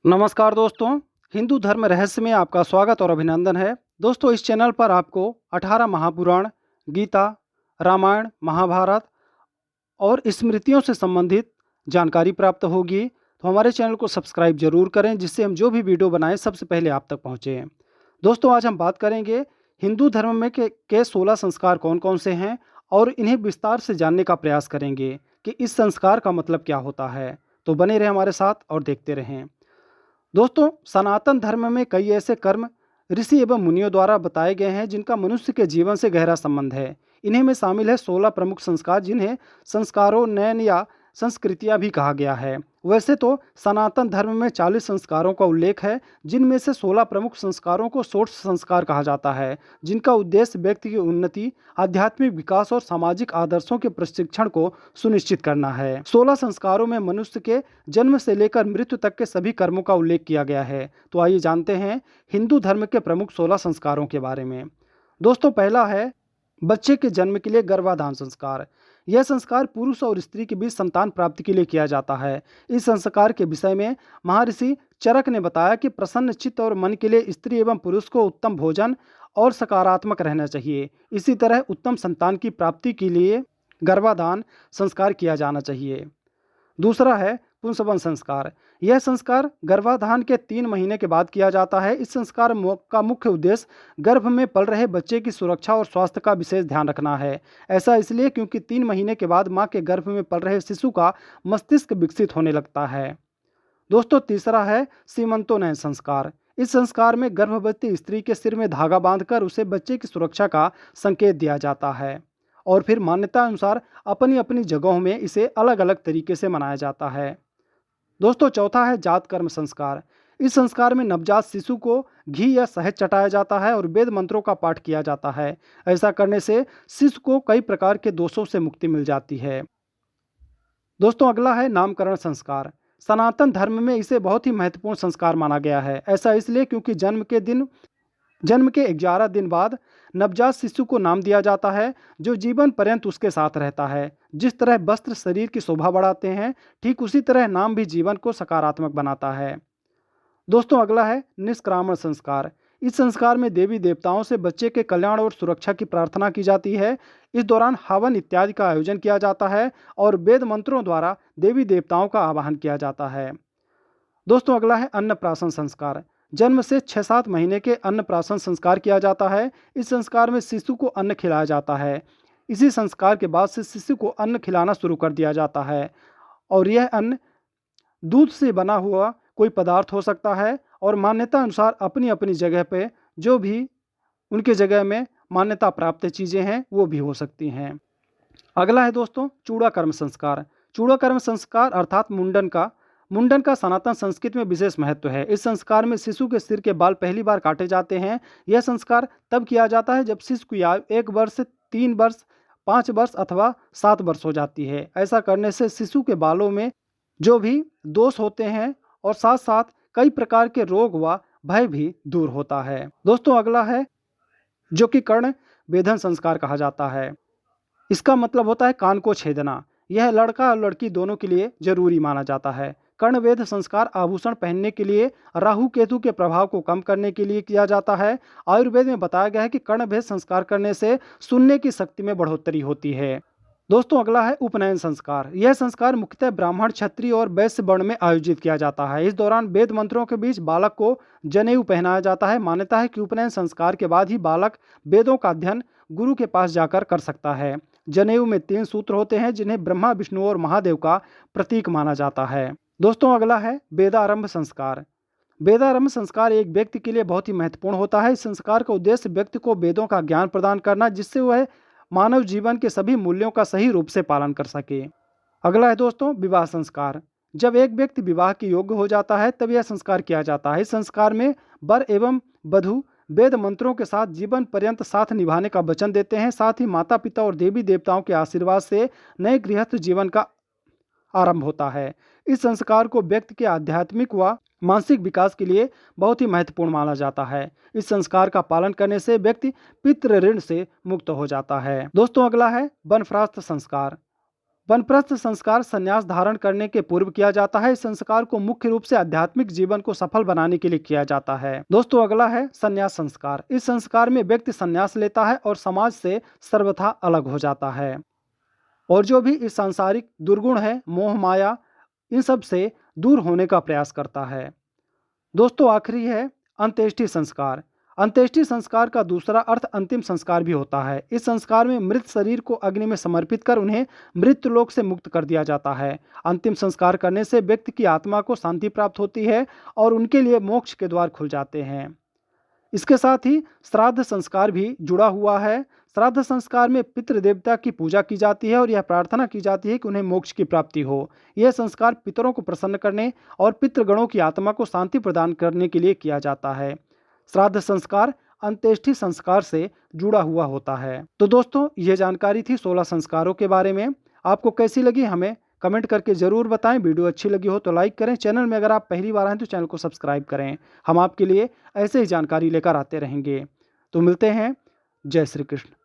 नमस्कार दोस्तों, हिंदू धर्म रहस्य में आपका स्वागत और अभिनंदन है। दोस्तों, इस चैनल पर आपको 18 महापुराण, गीता, रामायण, महाभारत और स्मृतियों से संबंधित जानकारी प्राप्त होगी। तो हमारे चैनल को सब्सक्राइब जरूर करें, जिससे हम जो भी वीडियो बनाएं सबसे पहले आप तक पहुँचे। दोस्तों, आज हम बात करेंगे हिंदू धर्म में के 16 संस्कार कौन कौन से हैं और इन्हें विस्तार से जानने का प्रयास करेंगे कि इस संस्कार का मतलब क्या होता है। तो बने रहें हमारे साथ और देखते रहें। दोस्तों, सनातन धर्म में कई ऐसे कर्म ऋषि एवं मुनियों द्वारा बताए गए हैं जिनका मनुष्य के जीवन से गहरा संबंध है। इन्हीं में शामिल है 16 प्रमुख संस्कार, जिन्हें संस्कारों नयन या संस्कृतियाँ भी कहा गया है। वैसे तो सनातन धर्म में 40 संस्कारों का उल्लेख है, जिनमें से 16 प्रमुख संस्कारों को षोडश संस्कार कहा जाता है, जिनका उद्देश्य व्यक्ति की उन्नति, आध्यात्मिक विकास और सामाजिक आदर्शों के प्रशिक्षण को सुनिश्चित करना है। 16 संस्कारों में मनुष्य के जन्म से लेकर मृत्यु तक के सभी कर्मों का उल्लेख किया गया है। तो आइए जानते हैं हिंदू धर्म के प्रमुख 16 संस्कारों के बारे में। दोस्तों, पहला है बच्चे के जन्म के लिए गर्भाधान संस्कार। यह संस्कार पुरुष और स्त्री के बीच संतान प्राप्ति के लिए किया जाता है। इस संस्कार के विषय में महर्षि चरक ने बताया कि प्रसन्न चित्त और मन के लिए स्त्री एवं पुरुष को उत्तम भोजन और सकारात्मक रहना चाहिए। इसी तरह उत्तम संतान की प्राप्ति के लिए गर्भाधान संस्कार किया जाना चाहिए। दूसरा है पुंसवन संस्कार। यह संस्कार गर्भाधान के 3 महीने के बाद किया जाता है। इस संस्कार का मुख्य उद्देश्य गर्भ में पल रहे बच्चे की सुरक्षा और स्वास्थ्य का विशेष ध्यान रखना है। ऐसा इसलिए क्योंकि 3 महीने के बाद मां के गर्भ में पल रहे शिशु का मस्तिष्क विकसित होने लगता है। दोस्तों, तीसरा है सीमंतोनयन संस्कार। इस संस्कार में गर्भवती स्त्री के सिर में धागा बांधकर उसे बच्चे की सुरक्षा का संकेत दिया जाता है और फिर मान्यता अनुसार अपनी अपनी जगहों में इसे अलग अलग तरीके से मनाया जाता है। दोस्तों, चौथा है जात कर्म संस्कार। इस संस्कार में नवजात शिशु को घी या शहद चटाया जाता है और वेद मंत्रों का पाठ किया जाता है। ऐसा करने से शिशु को कई प्रकार के दोषों से मुक्ति मिल जाती है। दोस्तों, अगला है नामकरण संस्कार। सनातन धर्म में इसे बहुत ही महत्वपूर्ण संस्कार माना गया है। ऐसा इसलिए क्योंकि जन्म के 11 दिन बाद नवजात शिशु को नाम दिया जाता है, जो जीवन पर्यंत उसके साथ रहता है। जिस तरह वस्त्र शरीर की शोभा बढ़ाते हैं, ठीक उसी तरह नाम भी जीवन को सकारात्मक बनाता है। दोस्तों, अगला है निष्क्रामण संस्कार। इस संस्कार में देवी देवताओं से बच्चे के कल्याण और सुरक्षा की प्रार्थना की जाती है। इस दौरान हवन इत्यादि का आयोजन किया जाता है और वेद मंत्रों द्वारा देवी देवताओं का आवाहन किया जाता है। दोस्तों, अगला है अन्नप्राशन संस्कार। जन्म से 6-7 महीने के अन्नप्राशन संस्कार किया जाता है। इस संस्कार में शिशु को अन्न खिलाया जाता है। इसी संस्कार के बाद से शिशु को अन्न खिलाना शुरू कर दिया जाता है और यह अन्न दूध से बना हुआ कोई पदार्थ हो सकता है और मान्यता अनुसार अपनी अपनी जगह पे जो भी उनके जगह में मान्यता प्राप्त चीज़ें हैं वो भी हो सकती हैं। अगला है दोस्तों चूड़ा कर्म संस्कार। चूड़ा कर्म संस्कार अर्थात मुंडन का सनातन संस्कृति में विशेष महत्व है। इस संस्कार में शिशु के सिर के बाल पहली बार काटे जाते हैं। यह संस्कार तब किया जाता है जब शिशु की आयु 1 वर्ष, 3 वर्ष, 5 वर्ष अथवा 7 वर्ष हो जाती है। ऐसा करने से शिशु के बालों में जो भी दोष होते हैं और साथ साथ कई प्रकार के रोग व भय भी दूर होता है। दोस्तों, अगला है जो कि कर्ण वेधन संस्कार कहा जाता है। इसका मतलब होता है कान को छेदना। यह लड़का और लड़की दोनों के लिए जरूरी माना जाता है। कर्णवेध संस्कार आभूषण पहनने के लिए, राहु केतु के प्रभाव को कम करने के लिए किया जाता है। आयुर्वेद में बताया गया है कि कर्णवेध संस्कार करने से सुनने की शक्ति में बढ़ोतरी होती है। दोस्तों, अगला है उपनयन संस्कार। यह संस्कार मुख्यतः ब्राह्मण, क्षत्रिय और वैश्य वर्ण में आयोजित किया जाता है। इस दौरान वेद मंत्रों के बीच बालक को जनेऊ पहनाया जाता है। मान्यता है कि उपनयन संस्कार के बाद ही बालक वेदों का अध्ययन गुरु के पास जाकर कर सकता है। जनेऊ में 3 सूत्र होते हैं जिन्हें ब्रह्मा, विष्णु और महादेव का प्रतीक माना जाता है। दोस्तों, अगला है वेदारंभ संस्कार। वेदारंभ संस्कार एक व्यक्ति के लिए बहुत ही महत्वपूर्ण होता है। इस संस्कार का उद्देश्य व्यक्ति को वेदों का ज्ञान प्रदान करना, जिससे वह मानव जीवन के सभी मूल्यों का सही रूप से पालन कर सके। अगला है दोस्तों विवाह संस्कार। जब एक व्यक्ति विवाह के योग्य हो जाता है तब यह संस्कार किया जाता है। इस संस्कार में वर एवं वधू वेद मंत्रों के साथ जीवन पर्यंत साथ निभाने का वचन देते हैं। साथ ही माता पिता और देवी देवताओं के आशीर्वाद से नए गृहस्थ जीवन का आरंभ होता है। इस संस्कार को व्यक्ति के आध्यात्मिक व मानसिक विकास के लिए बहुत ही महत्वपूर्ण माना जाता है। इस संस्कार का पालन करने से व्यक्ति पितृ ऋण से मुक्त हो जाता है। दोस्तों, अगला है वनप्रास्थ संस्कार। वानप्रस्थ संस्कार संन्यास धारण करने के पूर्व किया जाता है। इस संस्कार को मुख्य रूप से आध्यात्मिक जीवन को सफल बनाने के लिए किया जाता है। दोस्तों अगला है संन्यास संस्कार। इस संस्कार में व्यक्ति संन्यास लेता है और समाज से सर्वथा अलग हो जाता है और जो भी इस सांसारिक दुर्गुण है, मोह माया, इन सब से दूर होने का प्रयास करता है। दोस्तों आखिरी है अंत्येष्टि संस्कार। अंत्येष्टि संस्कार का दूसरा अर्थ अंतिम संस्कार भी होता है। इस संस्कार में मृत शरीर को अग्नि में समर्पित कर उन्हें मृत्यु लोक से मुक्त कर दिया जाता है। अंतिम संस्कार करने से व्यक्ति की आत्मा को शांति प्राप्त होती है और उनके लिए मोक्ष के द्वार खुल जाते हैं। इसके साथ ही श्राद्ध संस्कार भी जुड़ा हुआ है। श्राद्ध संस्कार में पितृ देवता की पूजा की जाती है और यह प्रार्थना की जाती है कि उन्हें मोक्ष की प्राप्ति हो। यह संस्कार पितरों को प्रसन्न करने और पितृगणों की आत्मा को शांति प्रदान करने के लिए किया जाता है। श्राद्ध संस्कार अंत्येष्टि संस्कार से जुड़ा हुआ होता है। तो दोस्तों ये जानकारी थी 16 संस्कारों के बारे में। आपको कैसी लगी हमें कमेंट करके ज़रूर बताएं। वीडियो अच्छी लगी हो तो लाइक करें। चैनल में अगर आप पहली बार आए तो चैनल को सब्सक्राइब करें। हम आपके लिए ऐसे ही जानकारी लेकर आते रहेंगे। तो मिलते हैं। जय श्री कृष्ण।